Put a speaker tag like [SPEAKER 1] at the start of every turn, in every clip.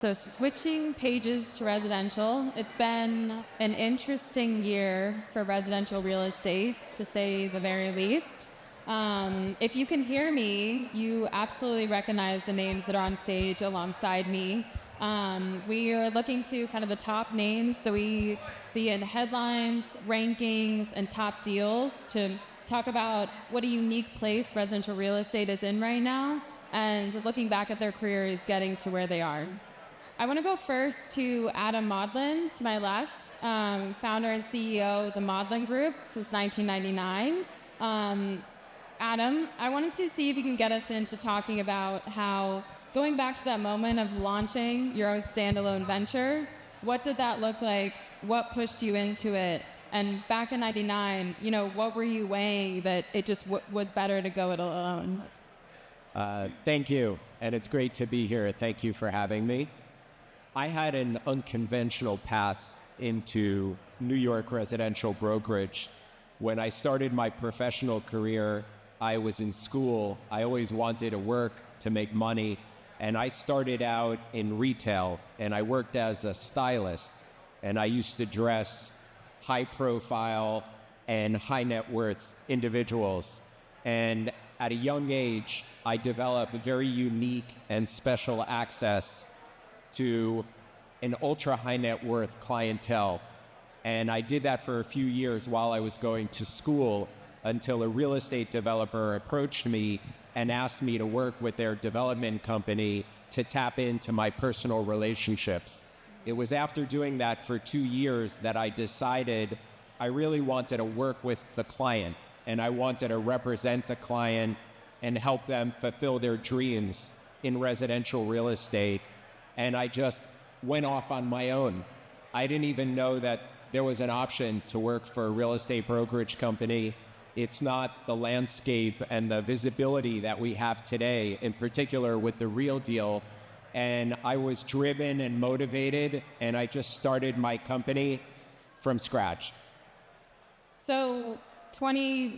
[SPEAKER 1] So switching pages to residential, it's been an interesting year for residential real estate, to say the very least. If you can hear me, you absolutely recognize the names that are on stage alongside me. We are looking to kind of the top names that we see in headlines, rankings, and top deals to talk about what a unique place residential real estate is in right now, and looking back at their careers getting to where they are. I want to go first to Adam Modlin, to my left, founder and CEO of the Modlin Group since 1999. Adam, I wanted to see if you can get us into talking about how, going back to that moment of launching your own standalone venture, what did that look like? What pushed you into it? And back in 99, what were you weighing that it just was better to go it alone?
[SPEAKER 2] Thank you, and it's great to be here. Thank you for having me. I had an unconventional path into New York residential brokerage. When I started my professional career, I was in school. I always wanted to work to make money, and I started out in retail, and I worked as a stylist, and I used to dress high-profile and high-net-worth individuals. And at a young age, I developed very unique and special access to an ultra high net worth clientele. And I did that for a few years while I was going to school, until a real estate developer approached me and asked me to work with their development company to tap into my personal relationships. It was after doing that for 2 years that I decided I really wanted to work with the client, and I wanted to represent the client and help them fulfill their dreams in residential real estate. And I just went off on my own. I didn't even know that there was an option to work for a real estate brokerage company. It's not the landscape and the visibility that we have today, in particular with the Real Deal. And I was driven and motivated, and I just started my company from scratch.
[SPEAKER 1] So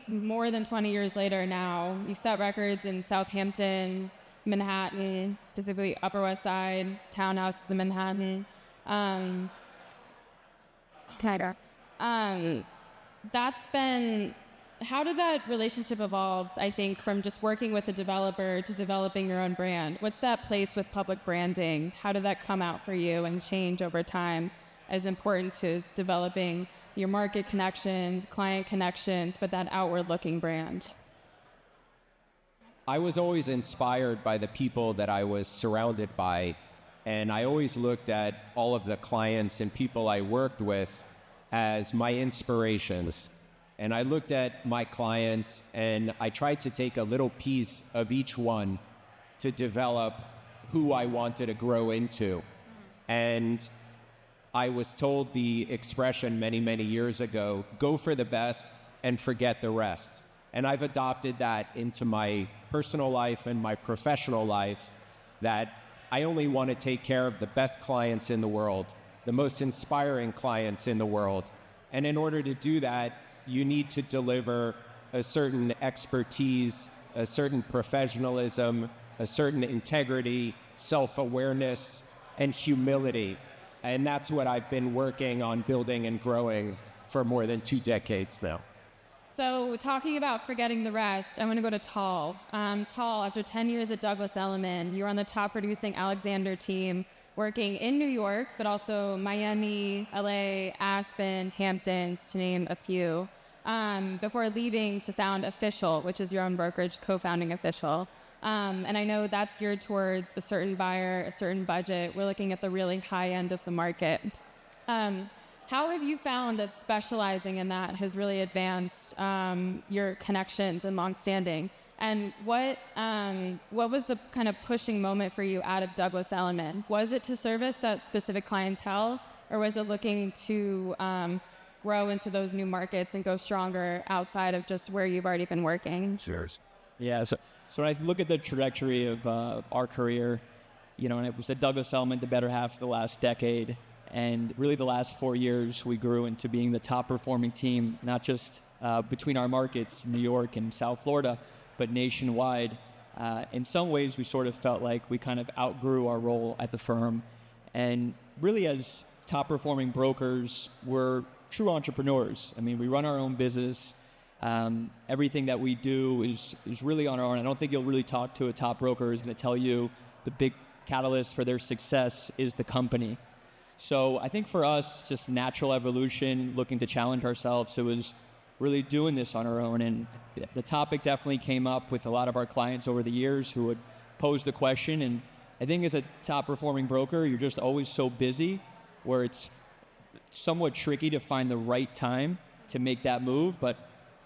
[SPEAKER 1] more than 20 years later now, you've set records in Southampton, Manhattan, specifically Upper West Side, townhouses in Manhattan. How did that relationship evolve, I think, from just working with a developer to developing your own brand? What's that place with public branding? How did that come out for you and change over time, as important to developing your market connections, client connections, but that outward-looking brand?
[SPEAKER 2] I was always inspired by the people that I was surrounded by, and I always looked at all of the clients and people I worked with as my inspirations. And I looked at my clients, and I tried to take a little piece of each one to develop who I wanted to grow into. And I was told the expression many, many years ago, go for the best and forget the rest. And I've adopted that into my personal life and my professional life, that I only want to take care of the best clients in the world, the most inspiring clients in the world. And in order to do that, you need to deliver a certain expertise, a certain professionalism, a certain integrity, self-awareness, and humility. And that's what I've been working on building and growing for more than 2 decades now.
[SPEAKER 1] So talking about forgetting the rest, I want to go to Tal. Tal, after 10 years at Douglas Elliman, you were on the top producing Alexander team, working in New York, but also Miami, LA, Aspen, Hamptons, to name a few, before leaving to found Official, which is your own brokerage, co-founding Official. And I know that's geared towards a certain buyer, a certain budget. We're looking at the really high end of the market. How have you found that specializing in that has really advanced your connections and longstanding? And what was the kind of pushing moment for you out of Douglas Elliman? Was it to service that specific clientele, or was it looking to grow into those new markets and go stronger outside of just where you've already been working?
[SPEAKER 3] Sure. Yeah, so when I look at the trajectory of our career, and it was at Douglas Elliman the better half of the last decade, and really the last 4 years we grew into being the top performing team, not just between our markets, New York and South Florida, but nationwide. In some ways we sort of felt like we kind of outgrew our role at the firm, And really, as top performing brokers, we're true entrepreneurs. I mean, we run our own business. Everything that we do is really on our own. I don't think you'll really talk to a top broker who's going to tell you the big catalyst for their success is the company. So I think for us, just natural evolution, looking to challenge ourselves, it was really doing this on our own. And the topic definitely came up with a lot of our clients over the years who would pose the question. And I think as a top performing broker, you're just always so busy where it's somewhat tricky to find the right time to make that move. But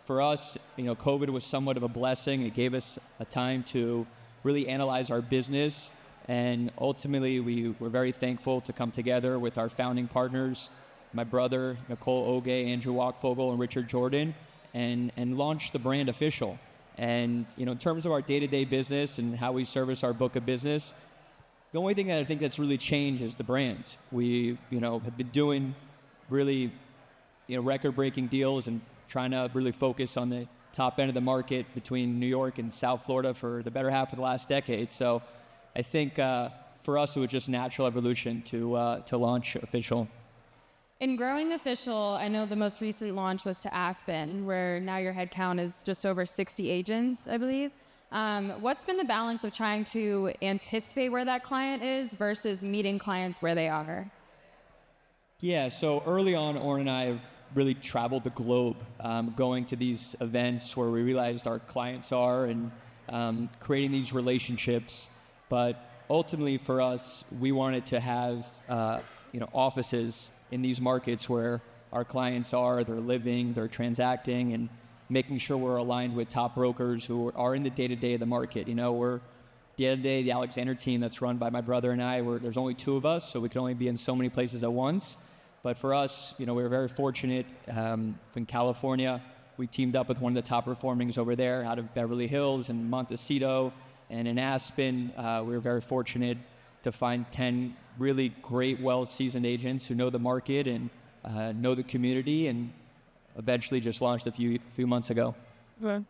[SPEAKER 3] for us, COVID was somewhat of a blessing. It gave us a time to really analyze our business. And ultimately, we were very thankful to come together with our founding partners, my brother, Nicole Oge, Andrew Walkfogle, and Richard Jordan, and launch the brand Official. And in terms of our day-to-day business and how we service our book of business, the only thing that I think that's really changed is the brand. We have been doing really record-breaking deals and trying to really focus on the top end of the market between New York and South Florida for the better half of the last decade. So I think for us, it was just natural evolution to launch Official.
[SPEAKER 1] In growing Official, I know the most recent launch was to Aspen, where now your headcount is just over 60 agents, I believe. What's been the balance of trying to anticipate where that client is versus meeting clients where they are?
[SPEAKER 3] Yeah, so early on, Oren and I have really traveled the globe, going to these events where we realized our clients are and creating these relationships. But ultimately for us, we wanted to have offices in these markets where our clients are, they're living, they're transacting, and making sure we're aligned with top brokers who are in the day-to-day of the market. We're the other day, the Alexander team that's run by my brother and I, there's only two of us, so we can only be in so many places at once. But for us, we were very fortunate. In California, we teamed up with one of the top performings over there out of Beverly Hills and Montecito. And in Aspen, we were very fortunate to find 10 really great, well-seasoned agents who know the market and know the community, and eventually just launched a few months ago.
[SPEAKER 1] Okay.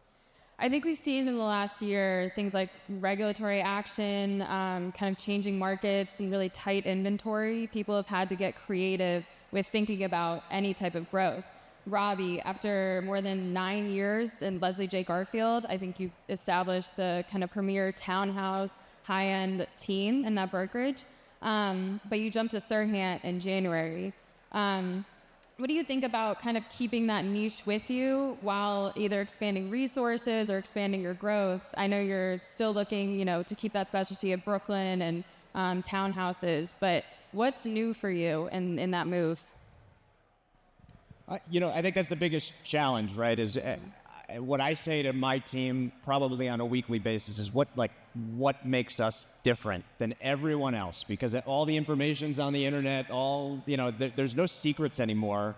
[SPEAKER 1] I think we've seen in the last year things like regulatory action, kind of changing markets and really tight inventory. People have had to get creative with thinking about any type of growth. Ravi, after more than 9 years in Leslie J. Garfield, I think you established the kind of premier townhouse, high-end team in that brokerage. But you jumped to Serhant in January. What do you think about kind of keeping that niche with you while either expanding resources or expanding your growth? I know you're still looking, to keep that specialty at Brooklyn and townhouses, but what's new for you in that move?
[SPEAKER 4] I think that's the biggest challenge, right? Is what I say to my team probably on a weekly basis is what makes us different than everyone else, because all the information's on the internet, there's no secrets anymore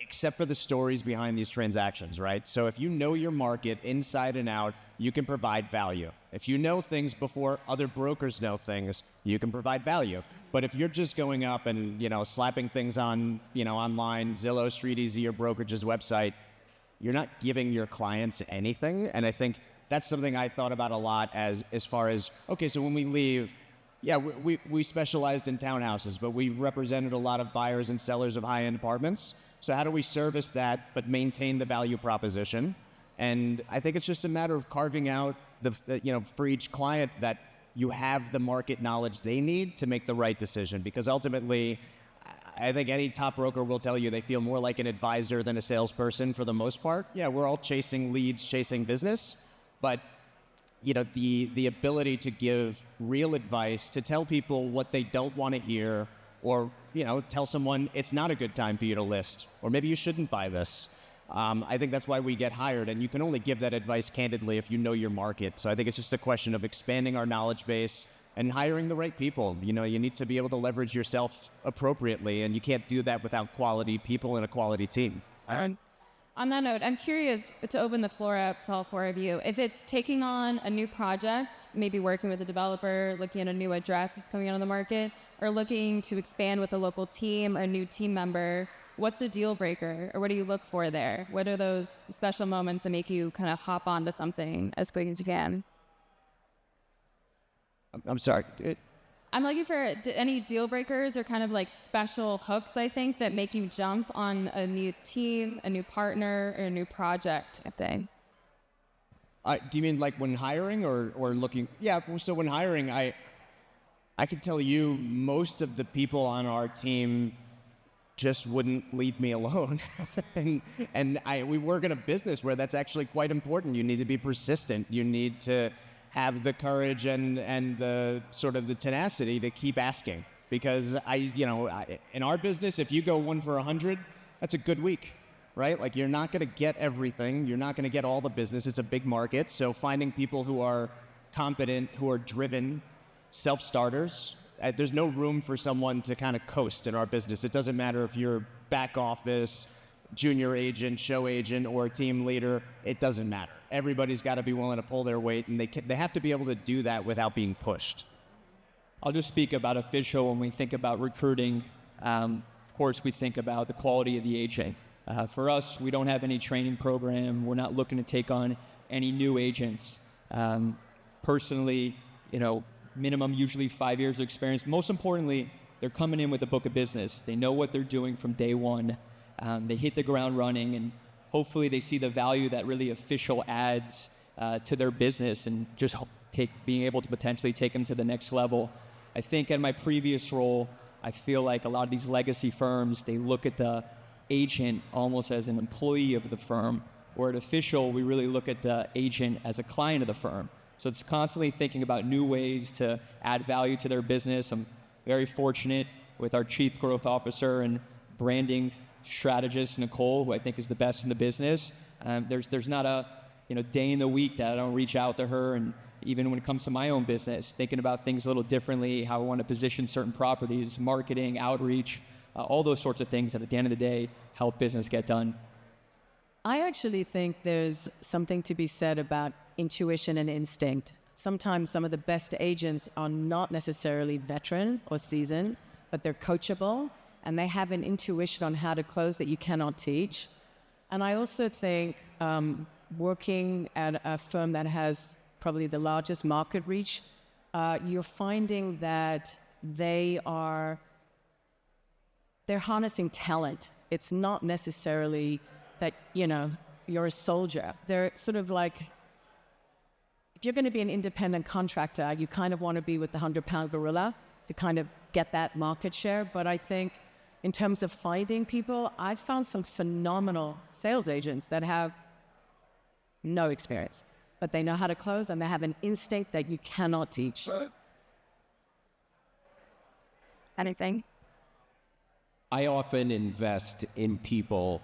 [SPEAKER 4] except for the stories behind these transactions, right? So if you know your market inside and out, you can provide value. If you know things before other brokers know things, you can provide value. But if you're just going up and, slapping things on, online, Zillow, StreetEasy, or brokerage's website, you're not giving your clients anything. And I think that's something I thought about a lot as far as, okay, so when we leave, yeah, we specialized in townhouses, but we represented a lot of buyers and sellers of high-end apartments. So how do we service that but maintain the value proposition? And I think it's just a matter of carving out for each client that you have the market knowledge they need to make the right decision. Because ultimately, I think any top broker will tell you they feel more like an advisor than a salesperson for the most part. Yeah, we're all chasing leads, chasing business, but the ability to give real advice, to tell people what they don't want to hear, or tell someone it's not a good time for you to list, or maybe you shouldn't buy this. I think that's why we get hired, and you can only give that advice candidly if you know your market. So I think it's just a question of expanding our knowledge base and hiring the right people. You need to be able to leverage yourself appropriately, and you can't do that without quality people and a quality team.
[SPEAKER 1] On that note, I'm curious to open the floor up to all four of you. If it's taking on a new project, maybe working with a developer, looking at a new address that's coming out on the market, or looking to expand with a local team, a new team member, what's a deal breaker, or what do you look for there? What are those special moments that make you kind of hop onto something as quick as you can?
[SPEAKER 4] I'm sorry.
[SPEAKER 1] I'm looking for any deal breakers or kind of like special hooks, I think, that make you jump on a new team, a new partner, or a new project, I think.
[SPEAKER 4] Do you mean like when hiring or looking? Yeah, so when hiring, I can tell you most of the people on our team just wouldn't leave me alone. We work in a business where that's actually quite important. You need to be persistent. You need to have the courage and the sort of the tenacity to keep asking. Because in our business, if you go 1 for 100, that's a good week, right? Like you're not going to get everything. You're not going to get all the business. It's a big market. So finding people who are competent, who are driven, self-starters. There's no room for someone to kind of coast in our business. It doesn't matter if you're back office, junior agent, show agent, or team leader. It doesn't matter. Everybody's got to be willing to pull their weight, and they have to be able to do that without being pushed.
[SPEAKER 3] I'll just speak about official. When we think about recruiting, of course, we think about the quality of the agent. For us, we don't have any training program. We're not looking to take on any new agents. Personally, minimum usually 5 years of experience. Most importantly, they're coming in with a book of business. They know what they're doing from day one. They hit the ground running, and hopefully they see the value that really official adds to their business and just being able to potentially take them to the next level. I think in my previous role, I feel like a lot of these legacy firms, they look at the agent almost as an employee of the firm, or at official, we really look at the agent as a client of the firm. So it's constantly thinking about new ways to add value to their business. I'm very fortunate with our Chief Growth Officer and branding strategist, Nicole, who I think is the best in the business. There's not a day in the week that I don't reach out to her, and even when it comes to my own business, thinking about things a little differently, how I want to position certain properties, marketing, outreach, all those sorts of things that at the end of the day help business get done.
[SPEAKER 5] I actually think there's something to be said about intuition and instinct. Sometimes some of the best agents are not necessarily veteran or seasoned, but they're coachable and they have an intuition on how to close that you cannot teach. And I also think working at a firm that has probably the largest market reach, you're finding that they're harnessing talent. It's not necessarily that, you're a soldier. They're sort of like, if you're going to be an independent contractor, you kind of want to be with the 100-pound gorilla to kind of get that market share. But I think in terms of finding people, I've found some phenomenal sales agents that have no experience, but they know how to close and they have an instinct that you cannot teach. Anything?
[SPEAKER 2] I often invest in people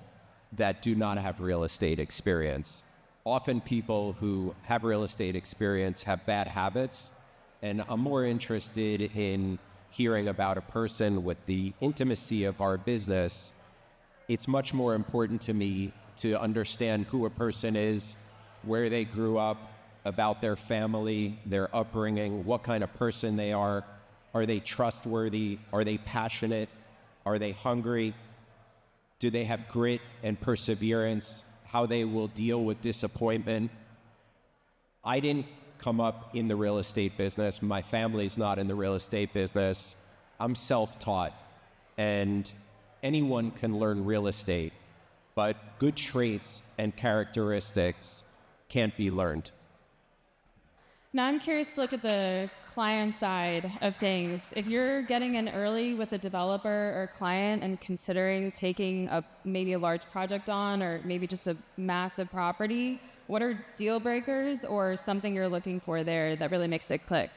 [SPEAKER 2] that do not have real estate experience. Often people who have real estate experience have bad habits, and I'm more interested in hearing about a person with the intimacy of our business. It's much more important to me to understand who a person is, where they grew up, about their family, their upbringing, what kind of person they are. Are they trustworthy? Are they passionate? Are they hungry? Do they have grit and perseverance? How they will deal with disappointment? I didn't come up in the real estate business. My family's not in the real estate business. I'm self-taught, and anyone can learn real estate, but good traits and characteristics can't be learned.
[SPEAKER 1] Now I'm curious to look at the client side of things. If you're getting in early with a developer or client and considering taking maybe a large project on, or maybe just a massive property, what are deal breakers or something you're looking for there that really makes it click?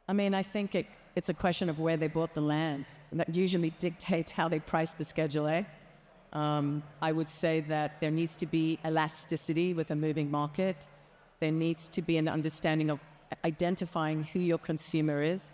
[SPEAKER 5] I mean, I think it's a question of where they bought the land. And that usually dictates how they price the Schedule A. I would say that there needs to be elasticity with a moving market. There needs to be an understanding of identifying who your consumer is.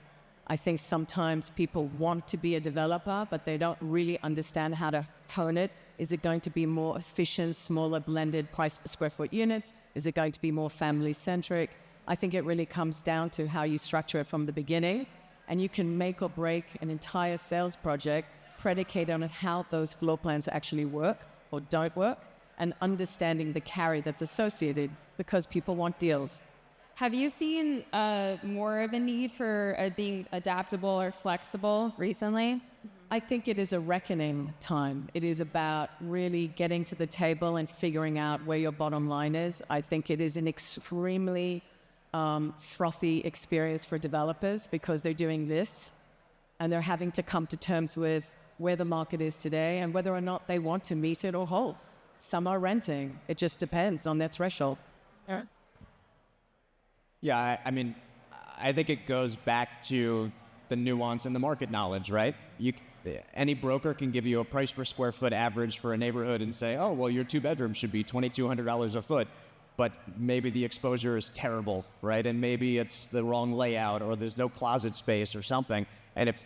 [SPEAKER 5] I think sometimes people want to be a developer, but they don't really understand how to hone it. Is it going to be more efficient, smaller blended price per square foot units? Is it going to be more family-centric? I think it really comes down to how you structure it from the beginning. And you can make or break an entire sales project predicated on how those floor plans actually work or don't work, and understanding the carry that's associated, because people want deals.
[SPEAKER 1] Have you seen more of a need for being adaptable or flexible recently?
[SPEAKER 5] I think it is a reckoning time. It is about really getting to the table and figuring out where your bottom line is. I think it is an extremely frothy experience for developers because they're doing this and they're having to come to terms with where the market is today and whether or not they want to meet it or hold. Some are renting. It just depends on their threshold.
[SPEAKER 4] Yeah, I mean, I think it goes back to the nuance and the market knowledge, right? Any broker can give you a price per square foot average for a neighborhood and say, oh, well, your 2 bedrooms should be $2,200 a foot, but maybe the exposure is terrible, right? And maybe it's the wrong layout or there's no closet space or something. And if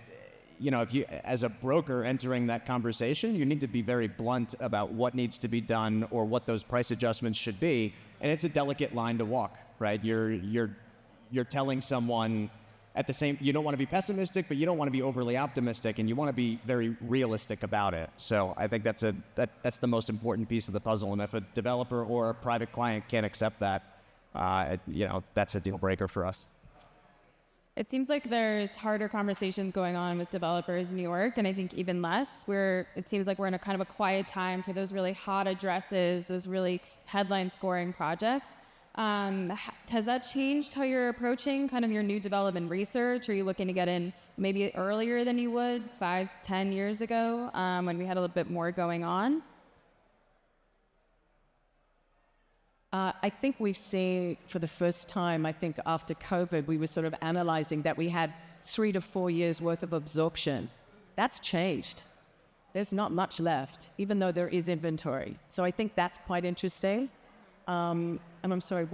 [SPEAKER 4] you, as a broker entering that conversation, you need to be very blunt about what needs to be done or what those price adjustments should be. And it's a delicate line to walk, right? You're telling someone at the same, you don't want to be pessimistic, but you don't want to be overly optimistic, and you want to be very realistic about it. So I think that's the most important piece of the puzzle. And if a developer or a private client can't accept that, that's a deal breaker for us.
[SPEAKER 1] It seems like there's harder conversations going on with developers in New York, and I think even less. It seems like we're in a kind of a quiet time for those really hot addresses, those really headline-scoring projects. Has that changed how you're approaching kind of your new development research? Are you looking to get in maybe earlier than you would 5-10 years ago when we had a little bit more going on?
[SPEAKER 5] I think we've seen for the first time, I think after COVID, we were sort of analyzing that we had 3 to 4 years worth of absorption. That's changed. There's not much left, even though there is inventory. So I think that's quite interesting. And I'm sorry,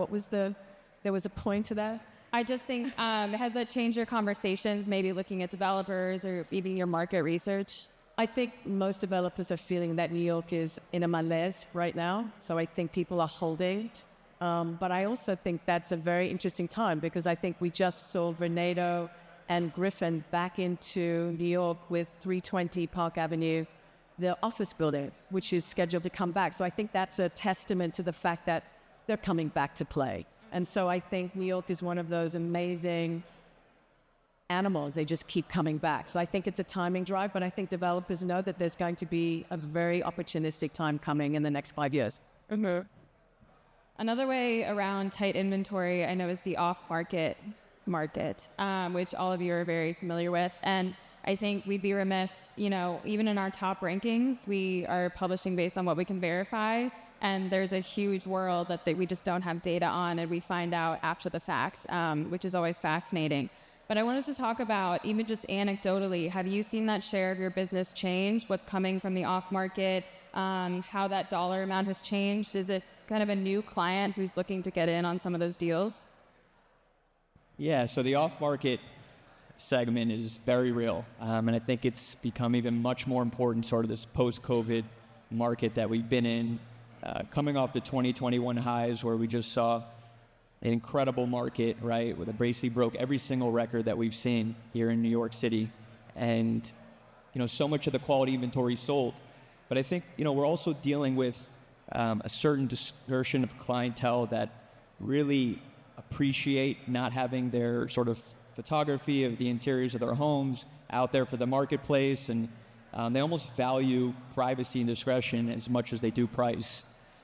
[SPEAKER 5] there was a point to that?
[SPEAKER 1] I just think, has that changed your conversations, maybe looking at developers or even your market research?
[SPEAKER 5] I think most developers are feeling that New York is in a malaise right now. So I think people are holding. But I also think that's a very interesting time because I think we just saw Vornado and Griffin back into New York with 320 Park Avenue, the office building, which is scheduled to come back. So I think that's a testament to the fact that they're coming back to play. And so I think New York is one of those amazing animals. They just keep coming back. So I think it's a timing drive, but I think developers know that there's going to be a very opportunistic time coming in the next 5 years.
[SPEAKER 1] Mm-hmm. Another way around tight inventory, I know, is the off-market market, which all of you are very familiar with. And I think we'd be remiss, even in our top rankings, we are publishing based on what we can verify. And there's a huge world that we just don't have data on, and we find out after the fact, which is always fascinating. But I wanted to talk about, even just anecdotally, have you seen that share of your business change? What's coming from the off-market? How that dollar amount has changed? Is it kind of a new client who's looking to get in on some of those deals?
[SPEAKER 3] Yeah, so the off-market segment is very real. And I think it's become even much more important, sort of this post-COVID market that we've been in, coming off the 2021 highs where we just saw an incredible market, right, where it basically broke every single record that we've seen here in New York City. And, so much of the quality inventory sold. But I think, we're also dealing with a certain dispersion of clientele that really appreciate not having their sort of photography of the interiors of their homes out there for the marketplace. And they almost value privacy and discretion as much as they do price.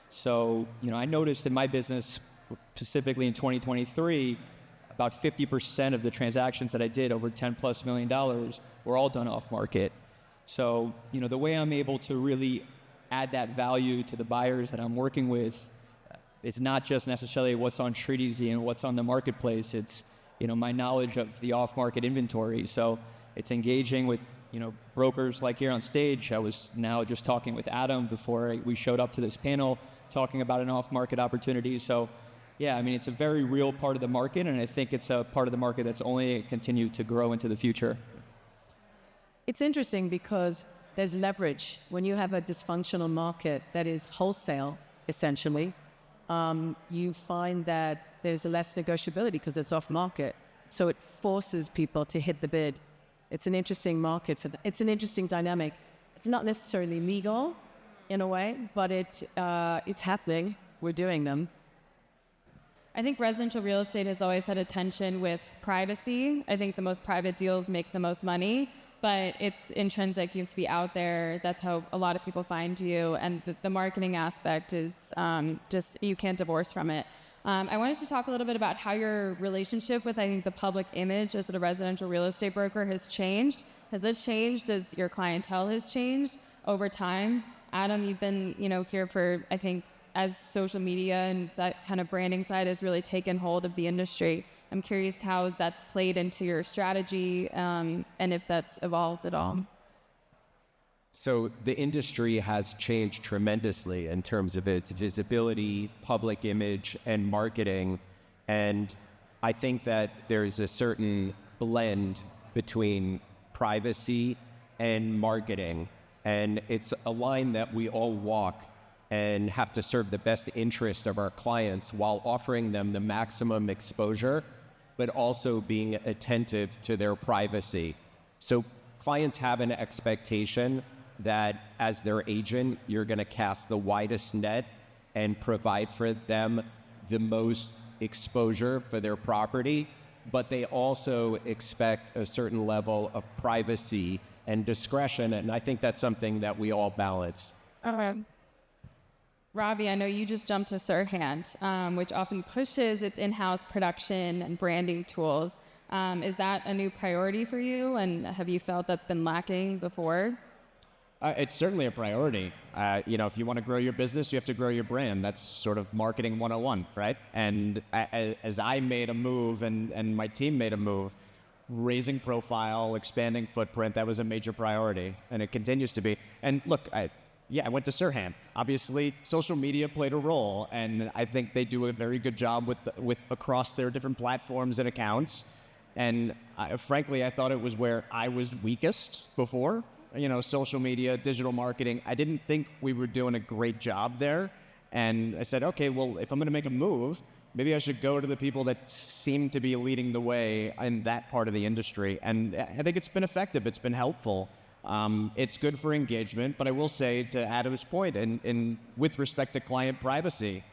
[SPEAKER 3] So, I noticed in my business, specifically in 2023, about 50% of the transactions that I did, over $10+ million, were all done off market. So, the way I'm able to really add that value to the buyers that I'm working with is not just necessarily what's on StreetEasy and what's on the marketplace. It's, my knowledge of the off-market inventory. So it's engaging with, brokers like here on stage. I was now just talking with Adam before we showed up to this panel, talking about an off-market opportunity. So yeah, it's a very real part of the market, and I think it's a part of the market that's only continued to grow into the future.
[SPEAKER 5] It's interesting because there's leverage. When you have a dysfunctional market that is wholesale, essentially, you find that there's less negotiability because it's off market. So it forces people to hit the bid. It's an interesting market for that. It's an interesting dynamic. It's not necessarily legal in a way, but it's happening. We're doing them.
[SPEAKER 1] I think residential real estate has always had a tension with privacy. I think the most private deals make the most money, but it's intrinsic. You have to be out there. That's how a lot of people find you. And the marketing aspect is just, you can't divorce from it. I wanted to talk a little bit about how your relationship with, I think, the public image as a residential real estate broker has changed. Has it changed as your clientele has changed over time? Adam, you've been, here for, I think, as social media and that kind of branding side has really taken hold of the industry. I'm curious how that's played into your strategy and if that's evolved at all.
[SPEAKER 2] So the industry has changed tremendously in terms of its visibility, public image, and marketing. And I think that there's a certain blend between privacy and marketing. And it's a line that we all walk and have to serve the best interest of our clients while offering them the maximum exposure, but also being attentive to their privacy. So clients have an expectation that as their agent, you're going to cast the widest net and provide for them the most exposure for their property, but they also expect a certain level of privacy and discretion, and I think that's something that we all balance.
[SPEAKER 1] Ravi, I know you just jumped to Sirhan, which often pushes its in-house production and branding tools. Is that a new priority for you, and have you felt that's been lacking before?
[SPEAKER 4] It's certainly a priority. If you want to grow your business, you have to grow your brand. That's sort of marketing 101, right? And as I made a move and my team made a move, raising profile, expanding footprint, that was a major priority, and it continues to be. And look, I went to Sirhan. Obviously, social media played a role, and I think they do a very good job with across their different platforms and accounts. And frankly, I thought it was where I was weakest before. Social media, digital marketing. I didn't think we were doing a great job there. And I said, okay, well, if I'm going to make a move, maybe I should go to the people that seem to be leading the way in that part of the industry. And I think it's been effective. It's been helpful. It's good for engagement, but I will say, to Adam's point, and with respect to client privacy,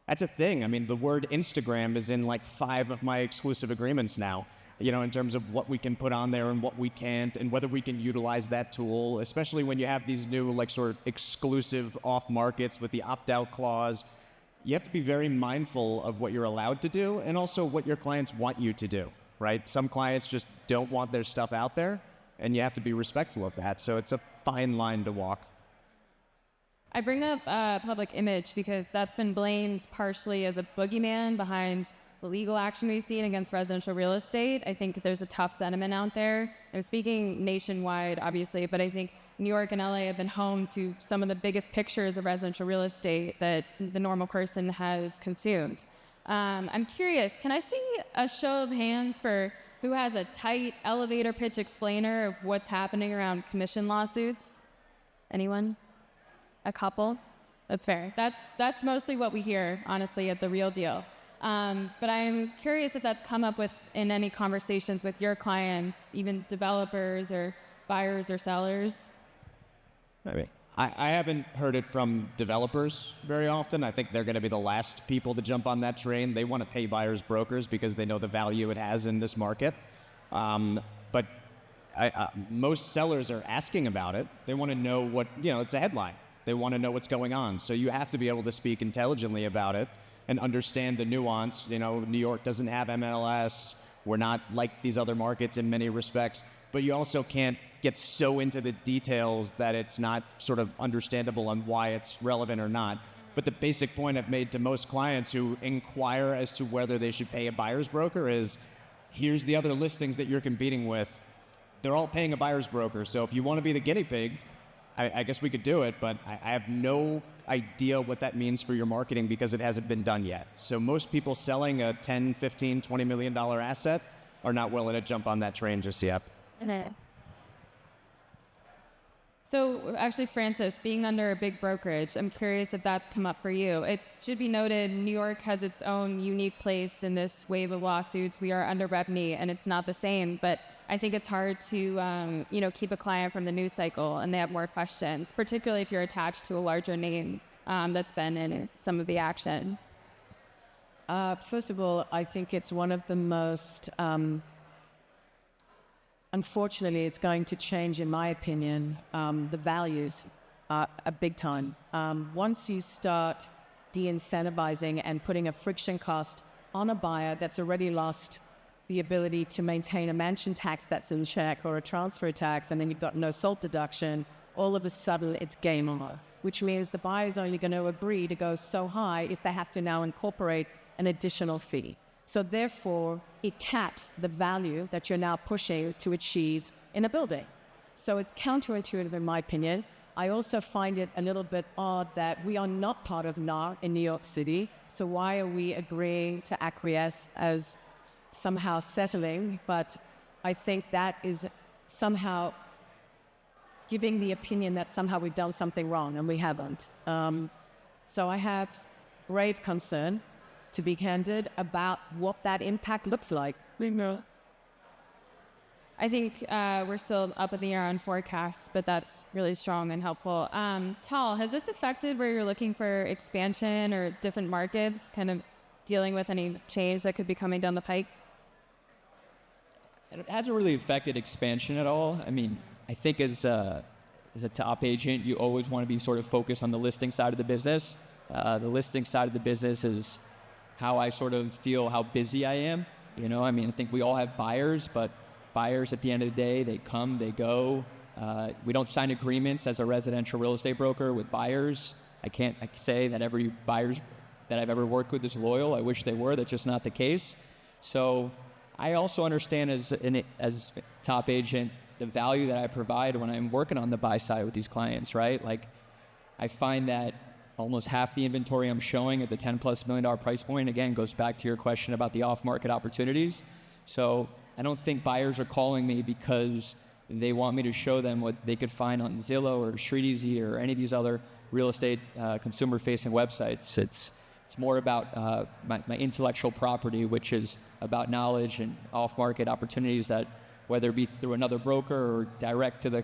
[SPEAKER 4] that's a thing. I mean, the word Instagram is in like 5 of my exclusive agreements now, in terms of what we can put on there and what we can't, and whether we can utilize that tool, especially when you have these new sort of exclusive off markets with the opt-out clause. You have to be very mindful of what you're allowed to do and also what your clients want you to do, right? Some clients just don't want their stuff out there, and you have to be respectful of that. So it's a fine line to walk.
[SPEAKER 1] I bring up public image because that's been blamed partially as a boogeyman behind the legal action we've seen against residential real estate. I think there's a tough sentiment out there. I'm speaking nationwide, obviously, but I think New York and LA have been home to some of the biggest pictures of residential real estate that the normal person has consumed. I'm curious, can I see a show of hands for who has a tight elevator pitch explainer of what's happening around commission lawsuits? Anyone? A couple? That's fair. That's mostly what we hear, honestly, at The Real Deal. But I'm curious if that's come up in any conversations with your clients, even developers or buyers or sellers.
[SPEAKER 4] I haven't heard it from developers very often. I think they're going to be the last people to jump on that train. They want to pay buyers brokers because they know the value it has in this market. But most sellers are asking about it. They want to know what, it's a headline. They want to know what's going on. So you have to be able to speak intelligently about it and understand the nuance. New York doesn't have MLS. We're not like these other markets in many respects, but you also can't get so into the details that it's not sort of understandable on why it's relevant or not. But the basic point I've made to most clients who inquire as to whether they should pay a buyer's broker is, here's the other listings that you're competing with. They're all paying a buyer's broker. So if you want to be the guinea pig, I guess we could do it, but I have no idea what that means for your marketing because it hasn't been done yet. So most people selling a $10, $15, $20 million asset are not willing to jump on that train just yet.
[SPEAKER 1] So actually, Frances, being under a big brokerage, I'm curious if that's come up for you. It should be noted, New York has its own unique place in this wave of lawsuits. We are under REBNY, and it's not the same, but I think it's hard to keep a client from the news cycle, and they have more questions, particularly if you're attached to a larger name that's been in some of the action.
[SPEAKER 5] First of all, I think it's one of the most, unfortunately, it's going to change, in my opinion, the values a big time. Once you start de-incentivizing and putting a friction cost on a buyer that's already lost the ability to maintain a mansion tax that's in check or a transfer tax, and then you've got no SALT deduction, all of a sudden it's game over, which means the buyer is only going to agree to go so high if they have to now incorporate an additional fee. So therefore, it caps the value that you're now pushing to achieve in a building. So it's counterintuitive in my opinion. I also find it a little bit odd that we are not part of NAR in New York City. So why are we agreeing to acquiesce as somehow settling? But I think that is somehow giving the opinion that somehow we've done something wrong, and we haven't. So I have grave concern, to be candid, about what that impact looks like.
[SPEAKER 1] I think we're still up in the air on forecasts, but that's really strong and helpful. Tal, has this affected where you're looking for expansion or different markets, kind of dealing with any change that could be coming down the pike?
[SPEAKER 3] It hasn't really affected expansion at all. I mean, I think as a top agent, you always want to be sort of focused on the listing side of the business. The listing side of the business is how I sort of feel how busy I am. You know, I mean, I think we all have buyers, but buyers at the end of the day, they come, they go. We don't sign agreements as a residential real estate broker with buyers. I can't say that every buyers that I've ever worked with is loyal. I wish they were. That's just not the case. So I also understand as top agent the value that I provide when I'm working on the buy side with these clients, right? Like, I find that almost half the inventory I'm showing at the $10+ million price point, again, goes back to your question about the off-market opportunities. So I don't think buyers are calling me because they want me to show them what they could find on Zillow or StreetEasy or any of these other real estate consumer-facing websites. It's more about my intellectual property, which is about knowledge and off-market opportunities that, whether it be through another broker or direct to the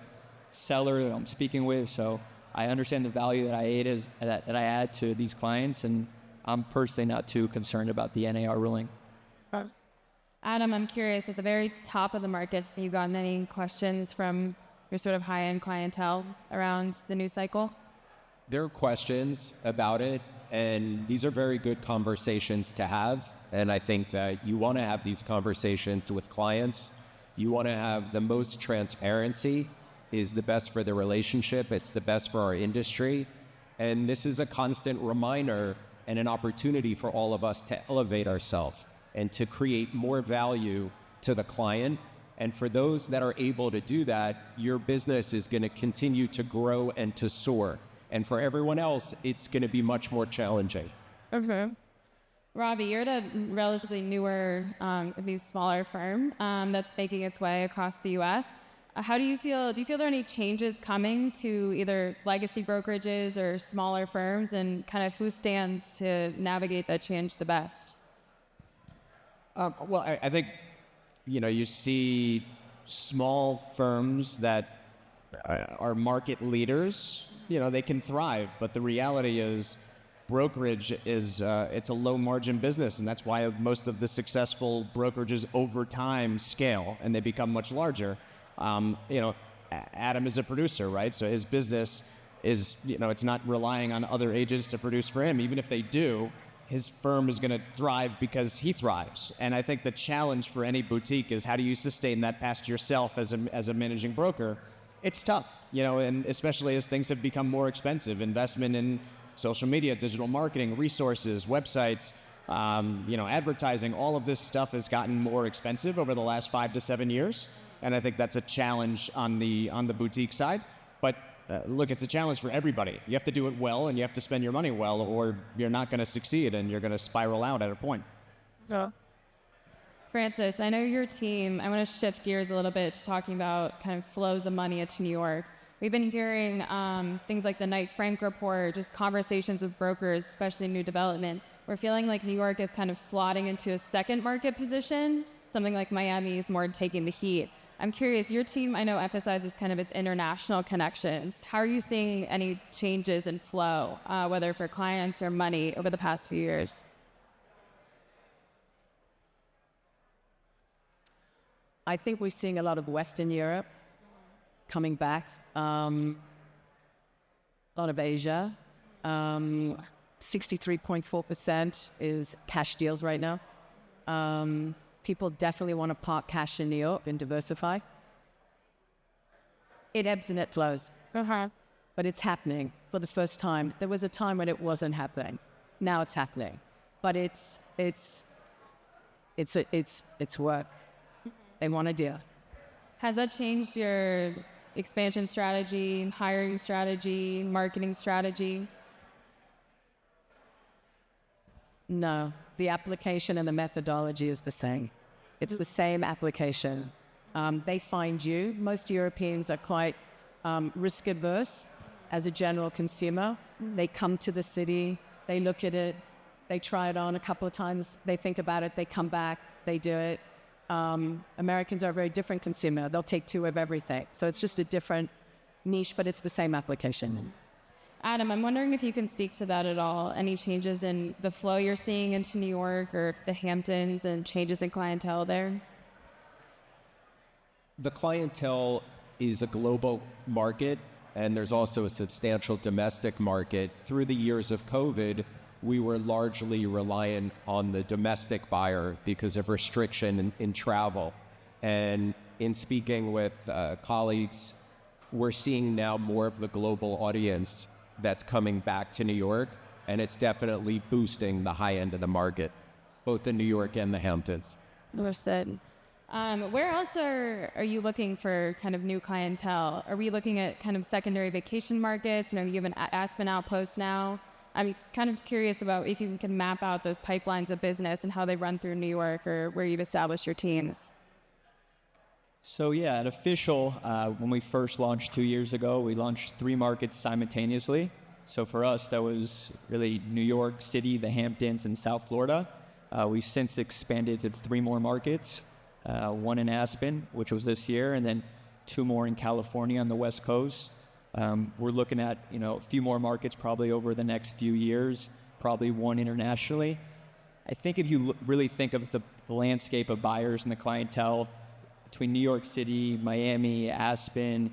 [SPEAKER 3] seller that I'm speaking with. So I understand the value that I add to these clients, and I'm personally not too concerned about the NAR ruling.
[SPEAKER 1] Adam, I'm curious, at the very top of the market, have you gotten any questions from your sort of high-end clientele around the news cycle?
[SPEAKER 2] There are questions about it, and these are very good conversations to have. And I think that you want to have these conversations with clients. You want to have the most transparency is the best for the relationship. It's the best for our industry. And this is a constant reminder and an opportunity for all of us to elevate ourselves and to create more value to the client. And for those that are able to do that, your business is going to continue to grow and to soar. And for everyone else, it's going to be much more challenging.
[SPEAKER 1] Okay. Ravi, you're at a relatively newer, these smaller firm that's making its way across the U.S. How do you feel? Do you feel there are any changes coming to either legacy brokerages or smaller firms, and kind of who stands to navigate that change the best?
[SPEAKER 4] Well, I think, you see small firms that are market leaders, they can thrive. But the reality is brokerage is, it's a low margin business. And that's why most of the successful brokerages over time scale and they become much larger. Adam is a producer, right? So his business is, it's not relying on other agents to produce for him. Even if they do, his firm is going to thrive because he thrives. And I think the challenge for any boutique is how do you sustain that past yourself as a managing broker? It's tough, and especially as things have become more expensive. Investment in social media, digital marketing, resources, websites, advertising, all of this stuff has gotten more expensive over the last 5 to 7 years. And I think that's a challenge on the boutique side. But look, it's a challenge for everybody. You have to do it well, and you have to spend your money well, or you're not going to succeed, and you're going to spiral out at a point.
[SPEAKER 1] Yeah. Frances, I know your team, I want to shift gears a little bit to talking about kind of flows of money into New York. We've been hearing things like the Knight Frank report, just conversations with brokers, especially new development. We're feeling like New York is kind of slotting into a second market position, something like Miami is more taking the heat. I'm curious, your team, I know, emphasizes kind of its international connections. How are you seeing any changes in flow, whether for clients or money, over the past few years?
[SPEAKER 5] I think we're seeing a lot of Western Europe coming back, a lot of Asia. 63.4% is cash deals right now. People definitely want to park cash in New York and diversify. It ebbs and it flows. But it's happening for the first time. There was a time when it wasn't happening. Now it's happening. But it's work. They want a deal.
[SPEAKER 1] Has that changed your expansion strategy, hiring strategy, marketing strategy?
[SPEAKER 5] No, the application and the methodology is the same. It's the same application. They find you. Most Europeans are quite risk averse as a general consumer. They come to the city, they look at it, they try it on a couple of times, they think about it, they come back, they do it. Americans are a very different consumer. They'll take two of everything. So it's just a different niche, but it's the same application.
[SPEAKER 1] Adam, I'm wondering if you can speak to that at all. Any changes in the flow you're seeing into New York or the Hamptons and changes in clientele there?
[SPEAKER 2] The clientele is a global market, and there's also a substantial domestic market. Through the years of COVID, we were largely reliant on the domestic buyer because of restriction in travel. And in speaking with colleagues, we're seeing now more of the global audience that's coming back to New York, and it's definitely boosting the high end of the market, both in New York and the Hamptons.
[SPEAKER 1] Understood. Where else are you looking for kind of new clientele? Are we looking at kind of secondary vacation markets? You know, you have an Aspen Outpost now. I'm kind of curious about if you can map out those pipelines of business and how they run through New York or where you've established your teams.
[SPEAKER 3] So yeah, at Official, when we first launched 2 years ago, we launched 3 markets simultaneously. So for us, that was really New York City, the Hamptons, and South Florida. We've since expanded to 3 more markets, 1 in Aspen, which was this year, and then 2 more in California on the West Coast. We're looking at a few more markets probably over the next few years, probably 1 internationally. I think if you really think of the landscape of buyers and the clientele between New York City, Miami, Aspen,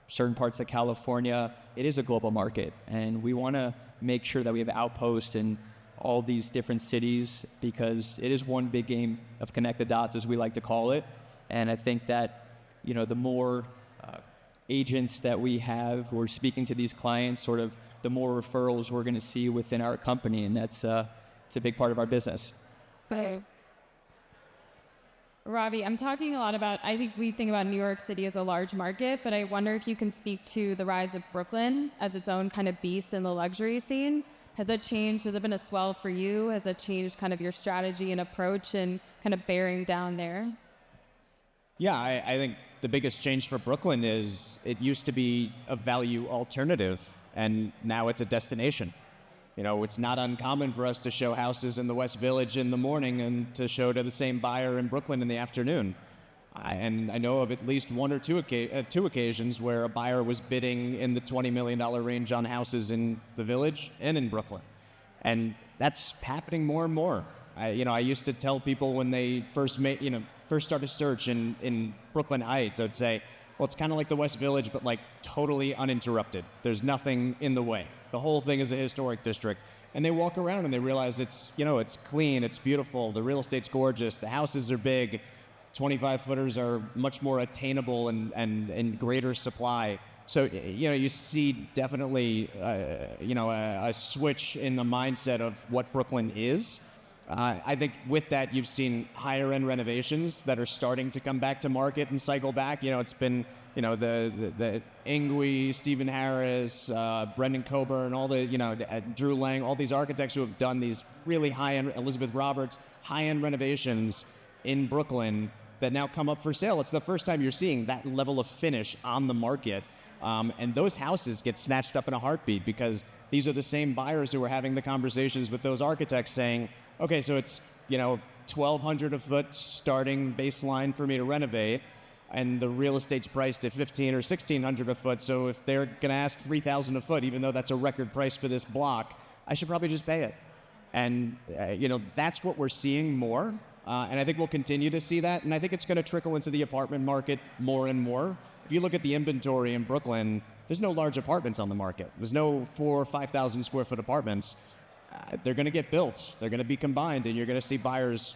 [SPEAKER 3] certain parts of California, it is a global market. And we want to make sure that we have outposts in all these different cities because it is one big game of connect the dots, as we like to call it. And I think that, the more agents that we have who are speaking to these clients, sort of the more referrals we're going to see within our company. And that's it's a big part of our business.
[SPEAKER 1] Okay. Ravi, I'm talking a lot about, I think we think about New York City as a large market, but I wonder if you can speak to the rise of Brooklyn as its own kind of beast in the luxury scene. Has that changed? Has it been a swell for you? Has that changed kind of your strategy and approach and kind of bearing down there?
[SPEAKER 4] Yeah, I think the biggest change for Brooklyn is it used to be a value alternative, and now it's a destination. It's not uncommon for us to show houses in the West Village in the morning and to show to the same buyer in Brooklyn in the afternoon. And I know of at least 1 or 2 occasions where a buyer was bidding in the $20 million range on houses in the Village and in Brooklyn. And that's happening more and more. I used to tell people when they first start a search in Brooklyn Heights, I'd say, well, it's kind of like the West Village, but like totally uninterrupted. There's nothing in the way. The whole thing is a historic district. And they walk around and they realize it's clean, it's beautiful, the real estate's gorgeous, the houses are big, 25-footers are much more attainable and greater supply. So, you see definitely, a switch in the mindset of what Brooklyn is. I think with that, you've seen higher-end renovations that are starting to come back to market and cycle back. It's been, the Ingui, Stephen Harris, Brendan Coburn, all the, Drew Lang, all these architects who have done these really high-end, Elizabeth Roberts, high-end renovations in Brooklyn that now come up for sale. It's the first time you're seeing that level of finish on the market. And those houses get snatched up in a heartbeat because these are the same buyers who are having the conversations with those architects saying, okay, so it's, $1,200 a foot starting baseline for me to renovate, and the real estate's priced at $1,500 or $1,600 a foot. So if they're going to ask $3,000 a foot, even though that's a record price for this block, I should probably just pay it. And, that's what we're seeing more. And I think we'll continue to see that. And I think it's going to trickle into the apartment market more and more. If you look at the inventory in Brooklyn, there's no large apartments on the market. There's no 4,000 or 5,000 square foot apartments. They're going to get built. They're going to be combined, and you're going to see buyers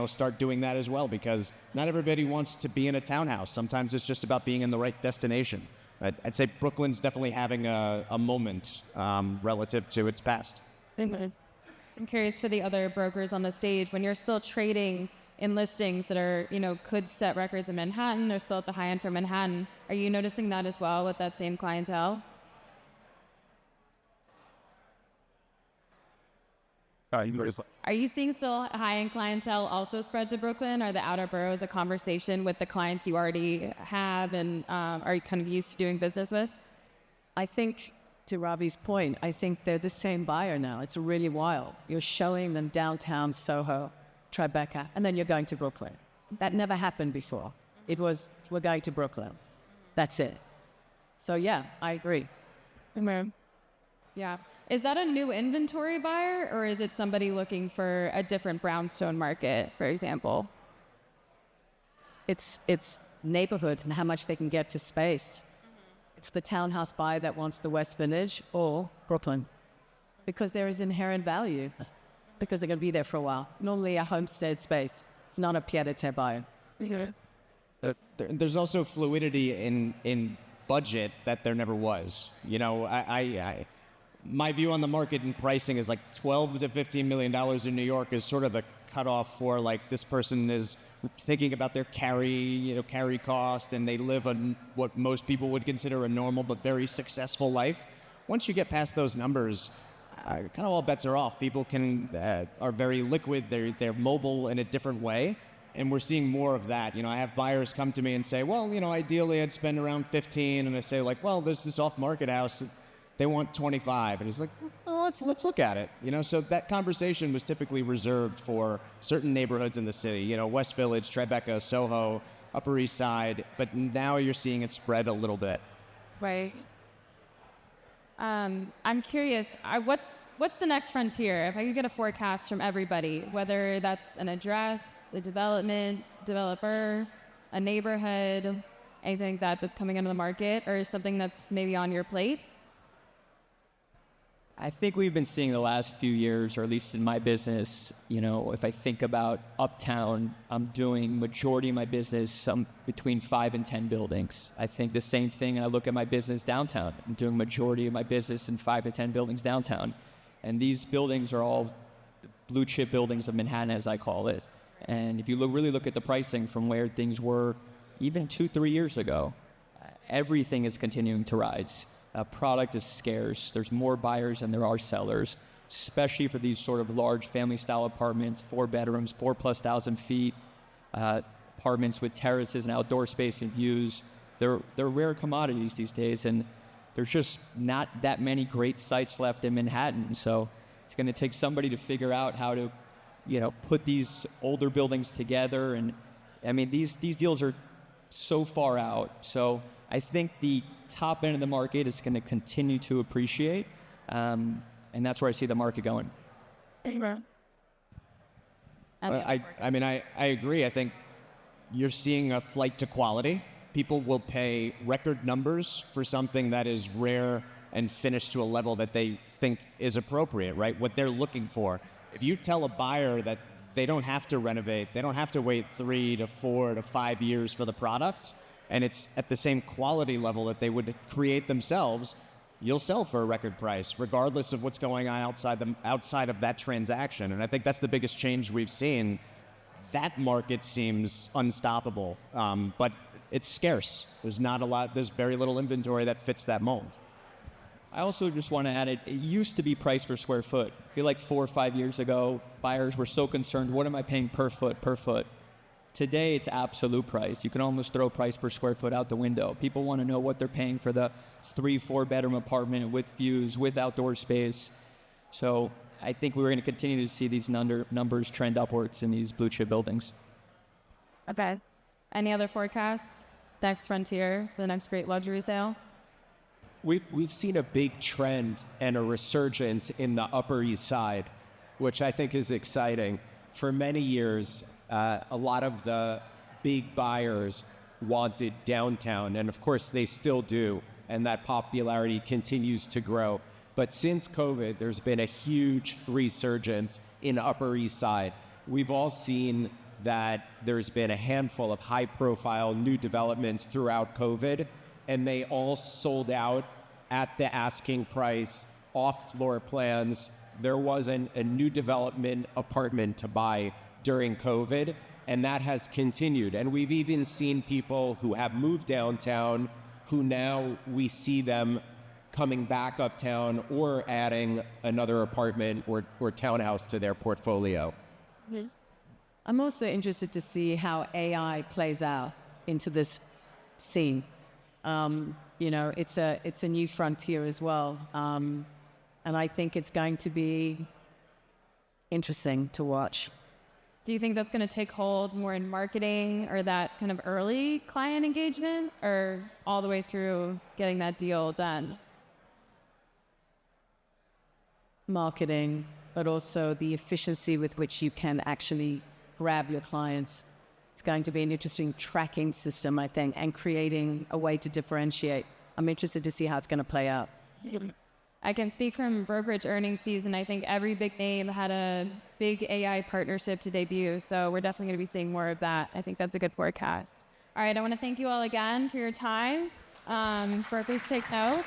[SPEAKER 4] start doing that as well, because not everybody wants to be in a townhouse. Sometimes it's just about being in the right destination. I'd say Brooklyn's definitely having a moment relative to its past.
[SPEAKER 1] I'm curious for the other brokers on the stage, when you're still trading in listings that are, could set records in Manhattan, they're still at the high end for Manhattan. Are you noticing that as well with that same clientele? Are you seeing still high-end clientele also spread to Brooklyn? Are the outer boroughs a conversation with the clients you already have and are you kind of used to doing business with?
[SPEAKER 5] I think, to Ravi's point, I think they're the same buyer now. It's really wild. You're showing them downtown Soho, Tribeca, and then you're going to Brooklyn. That never happened before. It was, we're going to Brooklyn. That's it. So yeah, I agree.
[SPEAKER 1] Yeah. Is that a new inventory buyer, or is it somebody looking for a different brownstone market, for example?
[SPEAKER 5] It's neighborhood and how much they can get for space. It's the townhouse buyer that wants the West Village or Brooklyn, because there is inherent value, because they're going to be there for a while. Normally a homestead space. It's not a pied-à-terre buyer.
[SPEAKER 4] There's also fluidity in budget that there never was. My view on the market and pricing is like $12 to $15 million in New York is sort of the cutoff for like this person is thinking about their carry cost, and they live what most people would consider a normal but very successful life. Once you get past those numbers, kind of all bets are off. People are very liquid. They're mobile in a different way. And we're seeing more of that. I have buyers come to me and say, well, ideally I'd spend around 15. And I say like, well, there's this off-market house. They want 25. And he's like, oh, let's look at it. So that conversation was typically reserved for certain neighborhoods in the city, West Village, Tribeca, Soho, Upper East Side. But now you're seeing it spread a little bit.
[SPEAKER 1] Right. I'm curious, what's the next frontier? If I could get a forecast from everybody, whether that's an address, a development, developer, a neighborhood, anything that's coming into the market, or something that's maybe on your plate?
[SPEAKER 3] I think we've been seeing the last few years, or at least in my business, if I think about Uptown, I'm doing majority of my business between 5 and 10 buildings. I think the same thing, and I look at my business downtown. I'm doing majority of my business in 5 to 10 buildings downtown. And these buildings are all the blue chip buildings of Manhattan, as I call it. And if you really look at the pricing from where things were even 2-3 years ago, everything is continuing to rise. Product is scarce. There's more buyers than there are sellers, especially for these sort of large family-style apartments, 4 bedrooms, 4,000+ feet, apartments with terraces and outdoor space and views. They're rare commodities these days, and there's just not that many great sites left in Manhattan. So it's going to take somebody to figure out how to, put these older buildings together. And I mean, these deals are so far out. So I think the top end of the market is going to continue to appreciate, and that's where I see the market going.
[SPEAKER 4] I agree. I think you're seeing a flight to quality. People will pay record numbers for something that is rare and finished to a level that they think is appropriate, right? What they're looking for. If you tell a buyer that they don't have to renovate, they don't have to wait 3 to 4 to 5 years for the product, and it's at the same quality level that they would create themselves, you'll sell for a record price, regardless of what's going on outside of that transaction. And I think that's the biggest change we've seen. That market seems unstoppable, but it's scarce. There's very little inventory that fits that mold.
[SPEAKER 3] I also just want to add, it used to be price per square foot. I feel like 4 or 5 years ago, buyers were so concerned, what am I paying per foot? Today, it's absolute price. You can almost throw price per square foot out the window. People want to know what they're paying for the 3-4 bedroom apartment with views, with outdoor space. So I think we're going to continue to see these numbers trend upwards in these blue chip buildings.
[SPEAKER 1] Okay. Any other forecasts? Next frontier for the next great luxury sale?
[SPEAKER 2] We've seen a big trend and a resurgence in the Upper East Side, which I think is exciting. for many years, a lot of the big buyers wanted downtown, and of course they still do, and that popularity continues to grow. But since COVID, there's been a huge resurgence in Upper East Side. We've all seen that there's been a handful of high-profile new developments throughout COVID, and they all sold out at the asking price, off floor plans. There wasn't a new development apartment to buy during COVID, and that has continued. And we've even seen people who have moved downtown who now we see them coming back uptown or adding another apartment or townhouse to their portfolio.
[SPEAKER 5] I'm also interested to see how AI plays out into this scene. You know, it's a new frontier as well. And I think it's going to be interesting to watch.
[SPEAKER 1] Do you think that's going to take hold more in marketing or that kind of early client engagement, or all the way through getting that deal done?
[SPEAKER 5] Marketing, but also the efficiency with which you can actually grab your clients. It's going to be an interesting tracking system, I think, and creating a way to differentiate. I'm interested to see how it's going to play out.
[SPEAKER 1] I can speak from brokerage earnings season. I think every big name had a big AI partnership to debut, so we're definitely going to be seeing more of that. I think that's a good forecast. All right, I want to thank you all again for your time. Please take note.